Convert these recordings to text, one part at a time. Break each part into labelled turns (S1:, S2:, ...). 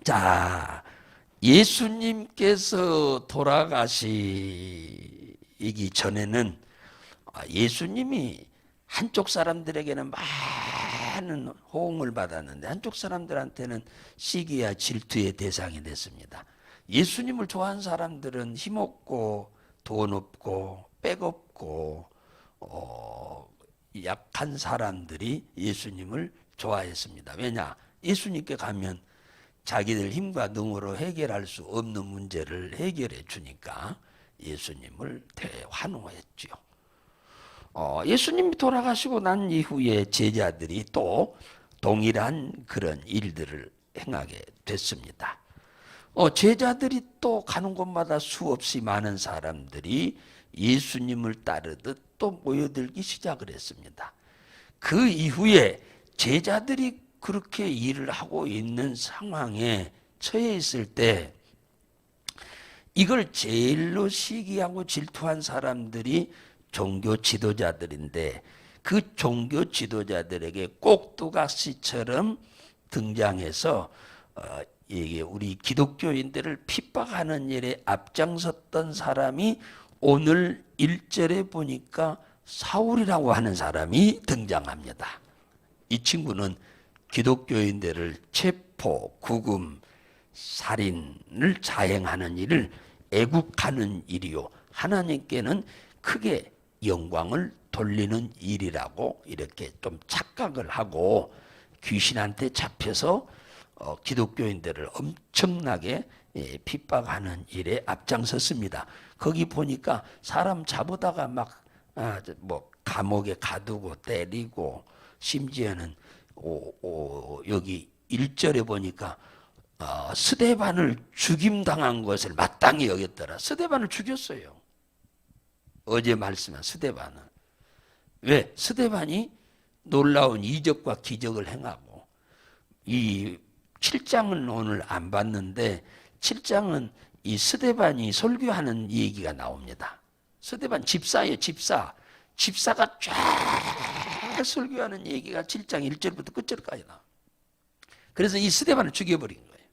S1: 자, 예수님께서 돌아가시기 전에는 예수님이 한쪽 사람들에게는 많은 호응을 받았는데 한쪽 사람들한테는 시기와 질투의 대상이 됐습니다. 예수님을 좋아하는 사람들은 힘없고 돈 없고 백 없고 약한 사람들이 예수님을 좋아했습니다. 왜냐? 예수님께 가면 자기들 힘과 능으로 해결할 수 없는 문제를 해결해 주니까 예수님을 대환호했죠. 예수님이 돌아가시고 난 이후에 제자들이 또 동일한 그런 일들을 행하게 됐습니다. 제자들이 또 가는 곳마다 수없이 많은 사람들이 예수님을 따르듯 또 모여들기 시작을 했습니다. 그 이후에 제자들이 그렇게 일을 하고 있는 상황에 처해 있을 때 이걸 제일로 시기하고 질투한 사람들이 종교 지도자들인데 그 종교 지도자들에게 꼭두각시처럼 등장해서 이게 우리 기독교인들을 핍박하는 일에 앞장섰던 사람이 오늘 1절에 보니까 사울이라고 하는 사람이 등장합니다. 이 친구는 기독교인들을 체포, 구금, 살인을 자행하는 일을 애국하는 일이요. 하나님께는 크게 영광을 돌리는 일이라고 이렇게 좀 착각을 하고 귀신한테 잡혀서 기독교인들을 엄청나게 핍박하는 일에 앞장섰습니다. 거기 보니까 사람 잡아다가 막 감옥에 가두고 때리고 심지어는 여기 1절에 보니까 스데반을 죽임당한 것을 마땅히 여겼더라. 스데반을 죽였어요. 어제 말씀한 스데반은. 왜? 스데반이 놀라운 이적과 기적을 행하고 이 7장은 오늘 안 봤는데 7장은 이 스데반이 설교하는 얘기가 나옵니다. 스데반 집사예요. 집사가 쫙 설교하는 얘기가 7장 1절부터 끝절까지 나와. 그래서 이 스데반을 죽여버린 거예요.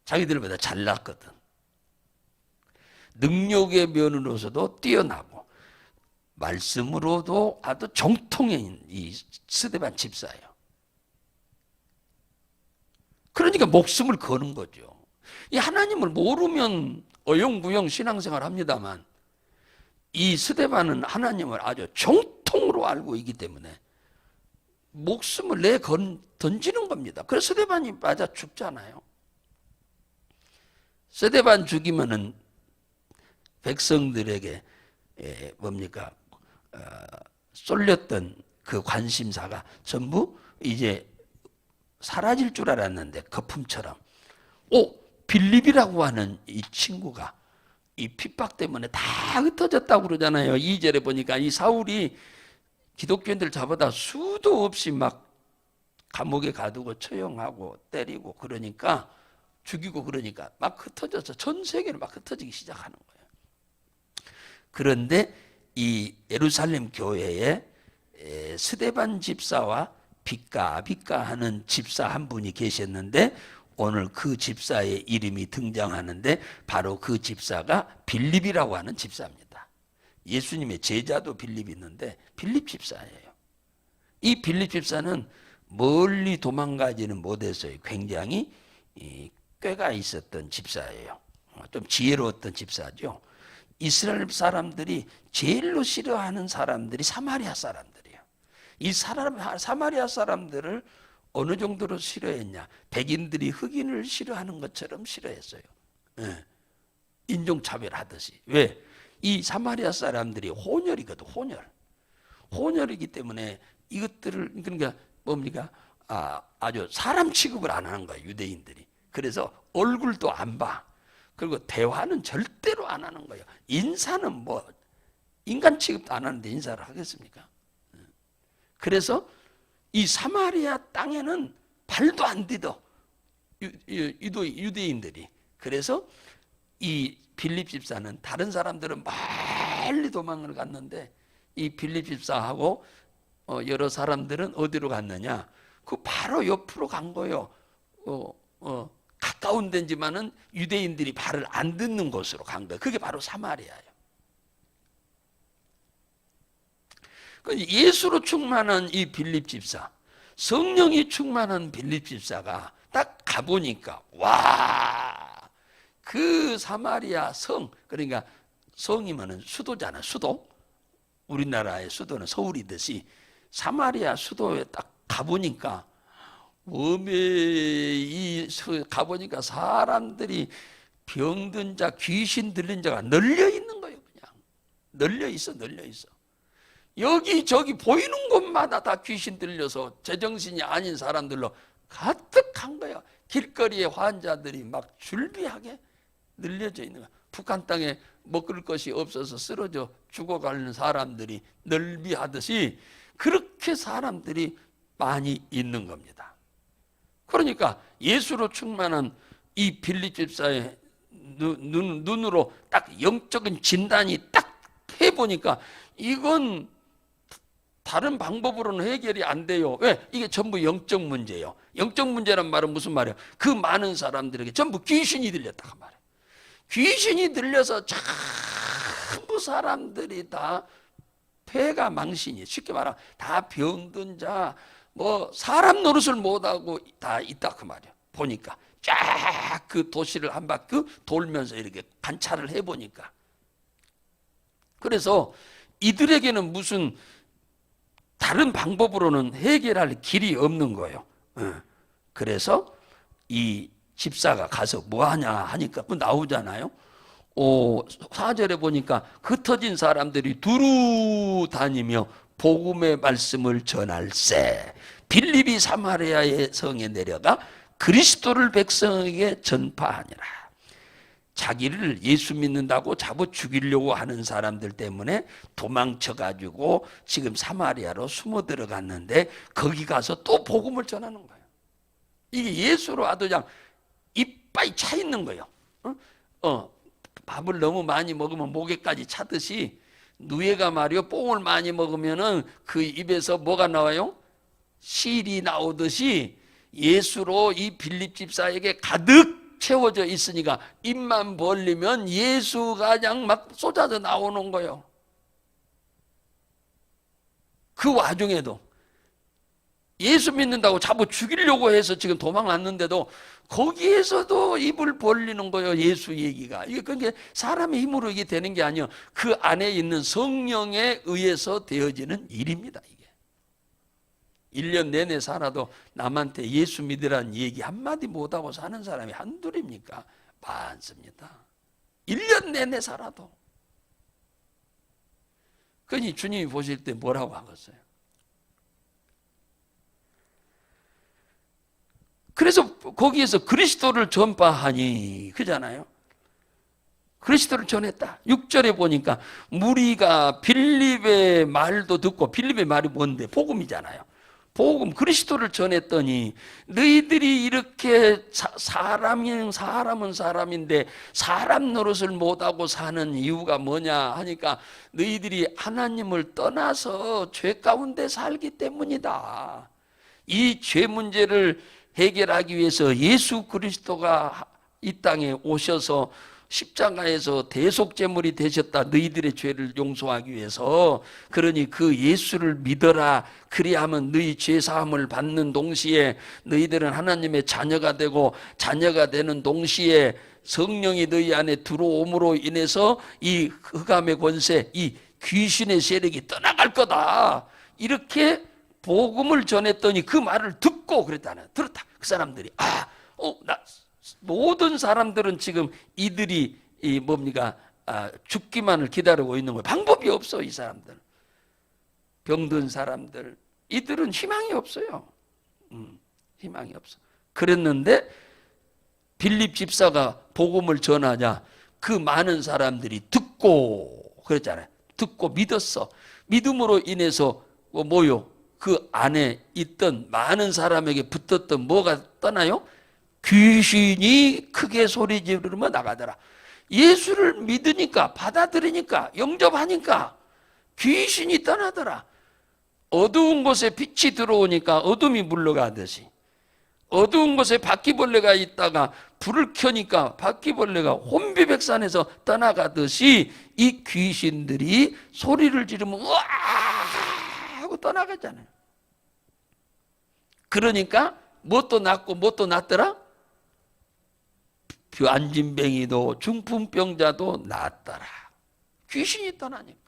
S1: 자기들보다 잘났거든. 능력의 면으로서도 뛰어나고 말씀으로도 아주 정통인 이 스데반 집사예요. 그러니까 목숨을 거는 거죠. 이 하나님을 모르면 어영부영 신앙생활 합니다만 이 스데반은 하나님을 아주 정통으로 알고 있기 때문에 목숨을 던지는 겁니다. 그래서 스데반이 맞아 죽잖아요. 스데반 죽이면은 백성들에게 뭡니까? 쏠렸던 그 관심사가 전부 이제 사라질 줄 알았는데 거품처럼 빌립이라고 하는 이 친구가 이 핍박 때문에 다 흩어졌다고 그러잖아요. 2절에 보니까 이 사울이 기독교인들 잡아다 수도 없이 막 감옥에 가두고 처형하고 때리고 그러니까 죽이고 그러니까 막 흩어져서 전 세계로 막 흩어지기 시작하는 거예요. 그런데 이 예루살렘 교회에 스데반 집사와 아비까 하는 집사 한 분이 계셨는데 오늘 그 집사의 이름이 등장하는데 바로 그 집사가 빌립이라고 하는 집사입니다. 예수님의 제자도 빌립이 있는데 빌립 집사예요. 이 빌립 집사는 멀리 도망가지는 못했어요. 굉장히 꾀가 있었던 집사예요. 좀 지혜로웠던 집사죠. 이스라엘 사람들이 제일로 싫어하는 사람들이 사마리아 사람들이에요. 이 사마리아 사람들을 어느 정도로 싫어했냐? 백인들이 흑인을 싫어하는 것처럼 싫어했어요. 인종차별하듯이. 왜? 이 사마리아 사람들이 혼혈이거든. 혼혈이기 때문에 이것들을 그러니까 뭡니까? 아주 사람 취급을 안 하는 거예요. 유대인들이. 그래서 얼굴도 안 봐. 그리고 대화는 절대로 안 하는 거예요. 인사는 인간 취급도 안 하는데 인사를 하겠습니까? 그래서 이 사마리아 땅에는 발도 안 디뎌. 유대인들이. 그래서 이 빌립 집사는 다른 사람들은 멀리 도망을 갔는데 이 빌립 집사하고 여러 사람들은 어디로 갔느냐? 그 바로 옆으로 간 거예요. 가까운 데지만은 유대인들이 발을 안 듣는 곳으로 간 거예요. 그게 바로 사마리아예요. 예수로 충만한 이 빌립 집사, 성령이 충만한 빌립 집사가 딱 가보니까 와, 그 사마리아 성, 그러니까 성이면은 수도잖아, 수도. 우리나라의 수도는 서울이듯이 사마리아 수도에 딱 가보니까 가보니까 사람들이 병든 자, 귀신 들린 자가 널려 있는 거예요. 그냥 널려 있어. 여기저기 보이는 곳마다 다 귀신 들려서 제정신이 아닌 사람들로 가득한 거야. 길거리에 환자들이 막 줄비하게 늘려져 있는 거야. 북한 땅에 먹을 것이 없어서 쓰러져 죽어가는 사람들이 널비하듯이 그렇게 사람들이 많이 있는 겁니다. 그러니까 예수로 충만한 이 빌립 집사의 눈으로 딱 영적인 진단이 딱 해보니까 이건 다른 방법으로는 해결이 안 돼요. 왜? 이게 전부 영적 문제예요. 영적 문제란 말은 무슨 말이에요? 그 많은 사람들에게 전부 귀신이 들렸다고 말이에요. 귀신이 들려서 전부 사람들이 다 폐가 망신이, 쉽게 말하면 다 병든 자, 뭐 사람 노릇을 못하고 다 있다 그 말이에요. 보니까 쫙 그 도시를 한 바퀴 돌면서 이렇게 관찰을 해보니까, 그래서 이들에게는 무슨 다른 방법으로는 해결할 길이 없는 거예요. 그래서 이 집사가 가서 뭐 하냐 하니까 그 나오잖아요. 4절에 보니까 흩어진 사람들이 두루 다니며 복음의 말씀을 전할세. 빌립이 사마리아의 성에 내려가 그리스도를 백성에게 전파하니라. 자기를 예수 믿는다고 잡아 죽이려고 하는 사람들 때문에 도망쳐가지고 지금 사마리아로 숨어 들어갔는데 거기 가서 또 복음을 전하는 거예요. 이게 예수로 아주 그냥 이빨이 차 있는 거예요. 밥을 너무 많이 먹으면 목에까지 차듯이 누에가 말이요, 뽕을 많이 먹으면은 그 입에서 뭐가 나와요? 실이 나오듯이 예수로 이 빌립 집사에게 가득 채워져 있으니까 입만 벌리면 예수가 그냥 막 쏟아져 나오는 거예요. 그 와중에도 예수 믿는다고 잡아 죽이려고 해서 지금 도망왔는데도 거기에서도 입을 벌리는 거예요. 예수 얘기가. 이게 그러니까 사람의 힘으로 이게 되는 게 아니에요. 그 안에 있는 성령에 의해서 되어지는 일입니다. 이게 1년 내내 살아도 남한테 예수 믿으라는 얘기 한마디 못하고 사는 사람이 한둘입니까? 많습니다. 1년 내내 살아도. 그러니 주님이 보실 때 뭐라고 하겠어요? 그래서 거기에서 그리스도를 전파하니 그잖아요. 그리스도를 전했다. 6절에 보니까 무리가 빌립의 말도 듣고, 빌립의 말이 뭔데? 복음이잖아요. 복음, 그리스도를 전했더니 너희들이 이렇게 사람은 사람인데 사람 노릇을 못하고 사는 이유가 뭐냐 하니까 너희들이 하나님을 떠나서 죄 가운데 살기 때문이다. 이 죄 문제를 해결하기 위해서 예수 그리스도가 이 땅에 오셔서 십자가에서 대속제물이 되셨다. 너희들의 죄를 용서하기 위해서. 그러니 그 예수를 믿어라. 그리하면 너희 죄사함을 받는 동시에 너희들은 하나님의 자녀가 되고, 자녀가 되는 동시에 성령이 너희 안에 들어옴으로 인해서 이 흑암의 권세, 이 귀신의 세력이 떠나갈 거다. 이렇게 복음을 전했더니 그 말을 듣고 그랬다는, 들었다. 그 사람들이 모든 사람들은 지금 이들이 죽기만을 기다리고 있는 거예요. 방법이 없어. 이 사람들, 병든 사람들, 이들은 희망이 없어요. 희망이 없어. 그랬는데 빌립 집사가 복음을 전하자 그 많은 사람들이 듣고, 그랬잖아요. 듣고 믿었어. 믿음으로 인해서 뭐요? 그 안에 있던 많은 사람에게 붙었던 뭐가 떠나요? 귀신이 크게 소리 지르며 나가더라. 예수를 믿으니까, 받아들이니까, 영접하니까 귀신이 떠나더라. 어두운 곳에 빛이 들어오니까 어둠이 물러가듯이 어두운 곳에 바퀴벌레가 있다가 불을 켜니까 바퀴벌레가 혼비백산에서 떠나가듯이 이 귀신들이 소리를 지르면 으아 하고 떠나가잖아요. 그러니까 뭣도 낫고 뭣도 낫더라? 안진뱅이도 중풍병자도 낫더라. 귀신이 떠나니까.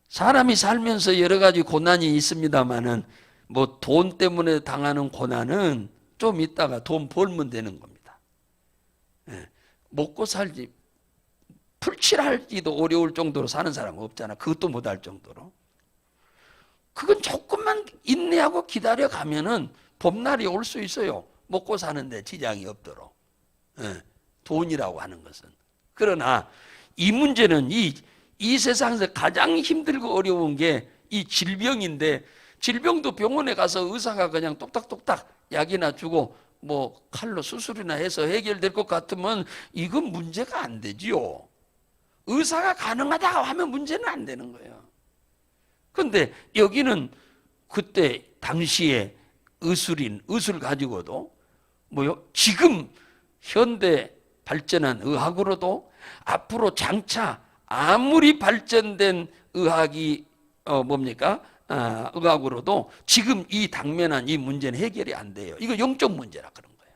S1: 사람이 살면서 여러 가지 고난이 있습니다만은 뭐 돈 때문에 당하는 고난은 좀 있다가 돈 벌면 되는 겁니다. 먹고 살지 풀칠할지도 어려울 정도로 사는 사람은 없잖아. 그것도 못할 정도로. 그건 조금만 인내하고 기다려가면은 봄날이 올 수 있어요. 먹고 사는데 지장이 없도록. 돈이라고 하는 것은. 그러나 이 문제는 이 세상에서 가장 힘들고 어려운 게 이 질병인데, 질병도 병원에 가서 의사가 그냥 똑딱똑딱 약이나 주고 뭐 칼로 수술이나 해서 해결될 것 같으면 이건 문제가 안 되지요. 의사가 가능하다고 하면 문제는 안 되는 거예요. 그런데 여기는 그때 당시에 의술 가지고도 뭐요? 지금 현대 발전한 의학으로도 앞으로 장차 아무리 발전된 의학이 의학으로도 지금 이 당면한 이 문제는 해결이 안 돼요. 이거 영적 문제라 그런 거예요.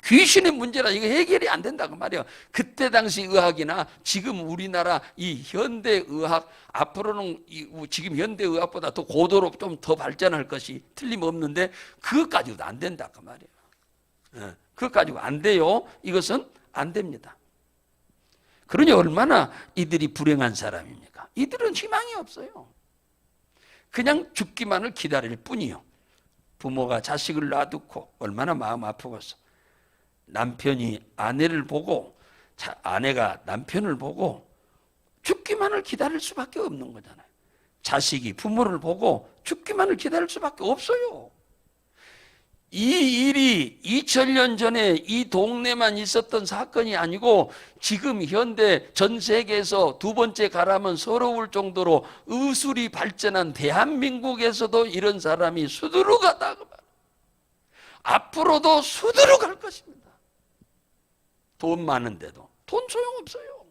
S1: 귀신의 문제라 이거 해결이 안 된다고 말이에요. 그때 당시 의학이나 지금 우리나라 이 현대 의학, 앞으로는 지금 현대 의학보다 더 고도로 좀 더 발전할 것이 틀림없는데 그것 가지고도 안 된다고 말이에요. 그것 가지고 안 돼요. 이것은 안 됩니다. 그러니 얼마나 이들이 불행한 사람입니까? 이들은 희망이 없어요. 그냥 죽기만을 기다릴 뿐이요. 부모가 자식을 놔두고 얼마나 마음 아프겠어. 남편이 아내를 보고 아내가 남편을 보고 죽기만을 기다릴 수밖에 없는 거잖아요. 자식이 부모를 보고 죽기만을 기다릴 수밖에 없어요. 이 일이 2000년 전에 이 동네만 있었던 사건이 아니고 지금 현대 전 세계에서 두 번째 가라면 서러울 정도로 의술이 발전한 대한민국에서도 이런 사람이 수두룩하다고 말해요. 앞으로도 수두룩할 것입니다. 돈 많은데도 돈 소용없어요.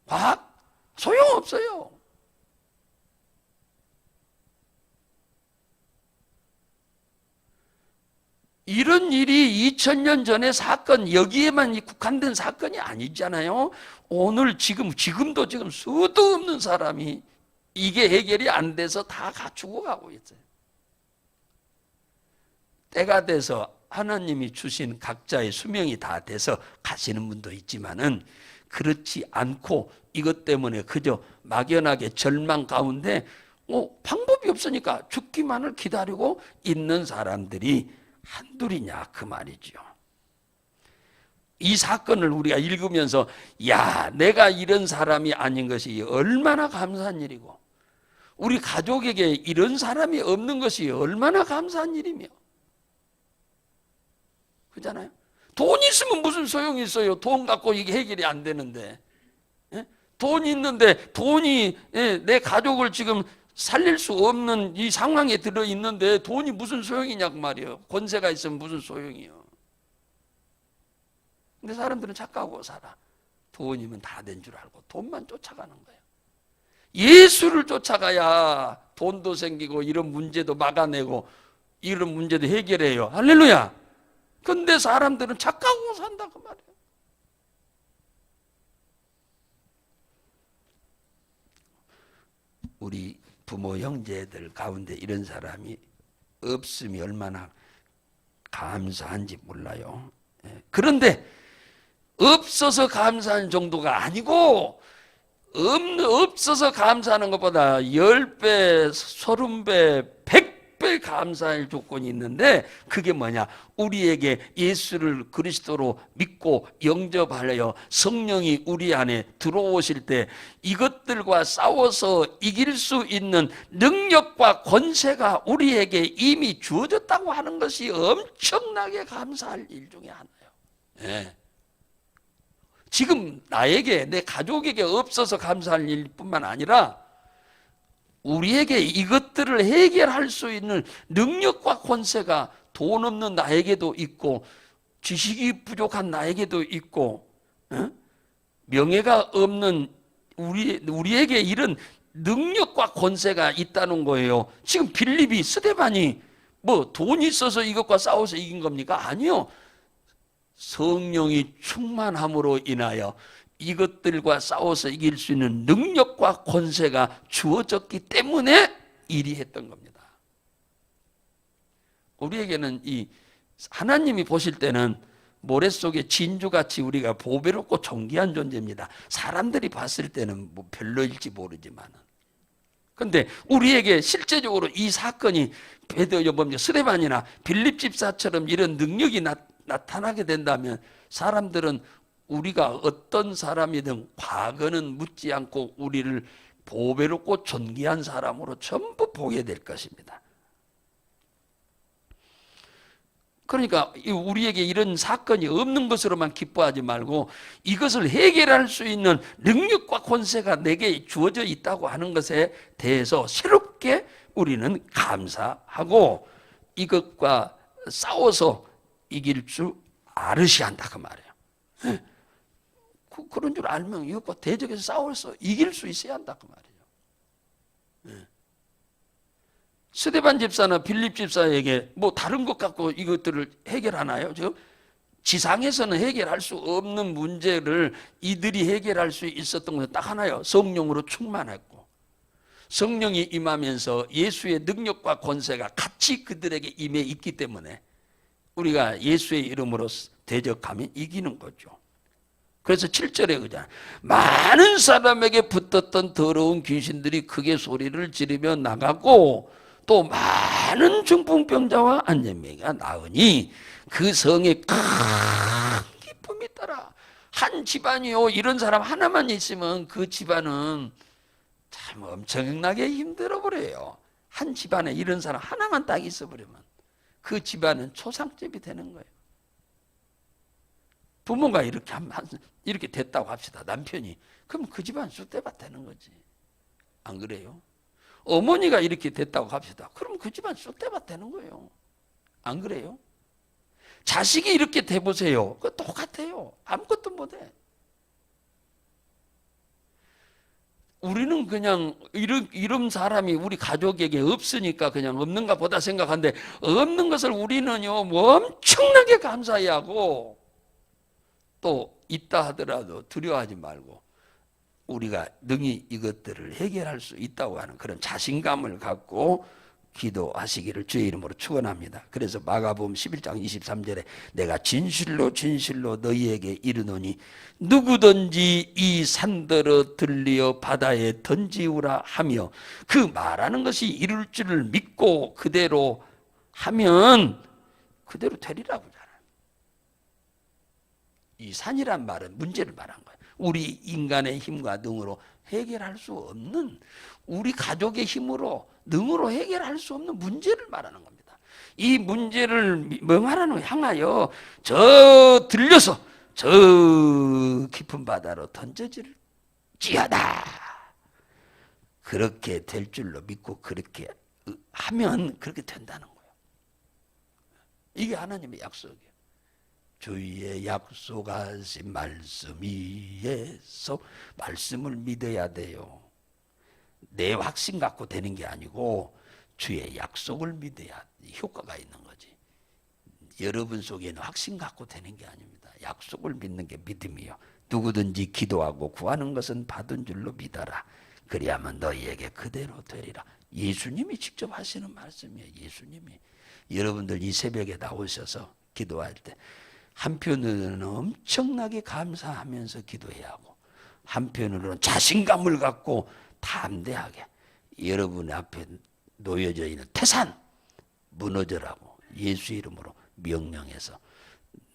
S1: 과학 소용없어요. 이런 일이 2000년 전의 사건, 여기에만 국한된 사건이 아니잖아요. 오늘 지금도 수도 없는 사람이 이게 해결이 안 돼서 다 죽어가고 있어요. 때가 돼서 하나님이 주신 각자의 수명이 다 돼서 가시는 분도 있지만은 그렇지 않고 이것 때문에 그저 막연하게 절망 가운데 방법이 없으니까 죽기만을 기다리고 있는 사람들이 한둘이냐 그 말이죠. 이 사건을 우리가 읽으면서 야, 내가 이런 사람이 아닌 것이 얼마나 감사한 일이고 우리 가족에게 이런 사람이 없는 것이 얼마나 감사한 일이며, 그렇잖아요. 돈 있으면 무슨 소용이 있어요. 돈 갖고 이게 해결이 안 되는데. 돈이 있는데 돈이 내 가족을 지금 살릴 수 없는 이 상황에 들어있는데 돈이 무슨 소용이냐고 말이에요. 권세가 있으면 무슨 소용이요. 근데 사람들은 착각하고 살아. 돈이면 다 된 줄 알고 돈만 쫓아가는 거예요. 예수를 쫓아가야 돈도 생기고 이런 문제도 막아내고 이런 문제도 해결해요. 할렐루야. 근데 사람들은 착각하고 산다고 말이에요. 우리 부모 형제들 가운데 이런 사람이 없음이 얼마나 감사한지 몰라요. 그런데 없어서 감사한 정도가 아니고 없어서 감사하는 것보다 10배, 30배, 100배 감사할 조건이 있는데 그게 뭐냐? 우리에게 예수를 그리스도로 믿고 영접하여 성령이 우리 안에 들어오실 때 이것들과 싸워서 이길 수 있는 능력과 권세가 우리에게 이미 주어졌다고 하는 것이 엄청나게 감사할 일 중에 하나예요. 지금 나에게 내 가족에게 없어서 감사할 일뿐만 아니라 우리에게 이것들을 해결할 수 있는 능력과 권세가 돈 없는 나에게도 있고 지식이 부족한 나에게도 있고 명예가 없는 우리에게 이런 능력과 권세가 있다는 거예요. 지금 빌립이 스데반이 뭐 돈이 있어서 이것과 싸워서 이긴 겁니까? 아니요. 성령이 충만함으로 인하여 이것들과 싸워서 이길 수 있는 능력과 권세가 주어졌기 때문에 일이 했던 겁니다. 우리에게는 이 하나님이 보실 때는 모래 속에 진주같이 우리가 보배롭고 존귀한 존재입니다. 사람들이 봤을 때는 뭐 별로일지 모르지만, 근데 우리에게 실제적으로 이 사건이 스데반이나 빌립 집사처럼 이런 능력이 나타나게 된다면 사람들은 우리가 어떤 사람이든 과거는 묻지 않고 우리를 보배롭고 존귀한 사람으로 전부 보게 될 것입니다. 그러니까 우리에게 이런 사건이 없는 것으로만 기뻐하지 말고 이것을 해결할 수 있는 능력과 권세가 내게 주어져 있다고 하는 것에 대해서 새롭게 우리는 감사하고 이것과 싸워서 이길 줄 알으셔야 한다 그 말이에요. 그런 줄 알면 이것과 대적해서 싸워서 이길 수 있어야 한다 그 말이에요. 스데반 집사나 빌립 집사에게 뭐 다른 것 갖고 이것들을 해결하나요? 지금 지상에서는 해결할 수 없는 문제를 이들이 해결할 수 있었던 것은 딱 하나요. 성령으로 충만했고 성령이 임하면서 예수의 능력과 권세가 같이 그들에게 임해 있기 때문에 우리가 예수의 이름으로 대적하면 이기는 거죠. 그래서 7절에 그러잖아요. 많은 사람에게 붙었던 더러운 귀신들이 크게 소리를 지르며 나가고 또 많은 중풍병자와 안전병이가 나으니 그 성에 큰 기쁨이 있더라. 한 집안이요, 이런 사람 하나만 있으면 그 집안은 참 엄청나게 힘들어 버려요. 한 집안에 이런 사람 하나만 딱 있어 버리면 그 집안은 초상집이 되는 거예요. 부모가 이렇게 됐다고 합시다. 남편이. 그럼 그 집안 쑥대밭 되는 거지. 안 그래요? 어머니가 이렇게 됐다고 합시다. 그럼 그 집안 쑥대밭 되는 거예요. 안 그래요? 자식이 이렇게 돼보세요. 그거 똑같아요. 아무것도 못해. 우리는 그냥 이런 사람이 우리 가족에게 없으니까 그냥 없는가 보다 생각하는데 없는 것을 우리는요 뭐 엄청나게 감사해야 하고 또 있다 하더라도 두려워하지 말고 우리가 능히 이것들을 해결할 수 있다고 하는 그런 자신감을 갖고 기도하시기를 주의 이름으로 축원합니다. 그래서 마가복음 11장 23절에 내가 진실로 진실로 너희에게 이르노니 누구든지 이 산더러 들리어 바다에 던지우라 하며 그 말하는 것이 이룰 줄을 믿고 그대로 하면 그대로 되리라고 하잖아요. 이 산이란 말은 문제를 말한 거예요. 우리 인간의 힘과 능으로 해결할 수 없는 우리 가족의 힘으로 능으로 해결할 수 없는 문제를 말하는 겁니다. 이 문제를 명하라는 향하여 들려서 저 깊은 바다로 던져질지어다. 그렇게 될 줄로 믿고 그렇게 하면 그렇게 된다는 거예요. 이게 하나님의 약속이에요. 주의 약속하신 말씀 위에서 말씀을 믿어야 돼요. 내 확신 갖고 되는 게 아니고 주의 약속을 믿어야 효과가 있는 거지. 여러분 속에는 확신 갖고 되는 게 아닙니다. 약속을 믿는 게 믿음이요. 누구든지 기도하고 구하는 것은 받은 줄로 믿어라. 그리하면 너희에게 그대로 되리라. 예수님이 직접 하시는 말씀이에요. 예수님이. 여러분들 이 새벽에 나오셔서 기도할 때 한편으로는 엄청나게 감사하면서 기도해야 하고 한편으로는 자신감을 갖고 담대하게 여러분 앞에 놓여져 있는 태산 무너져라고 예수 이름으로 명령해서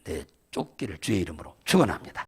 S1: 내 쫓기를 주의 이름으로 축원합니다.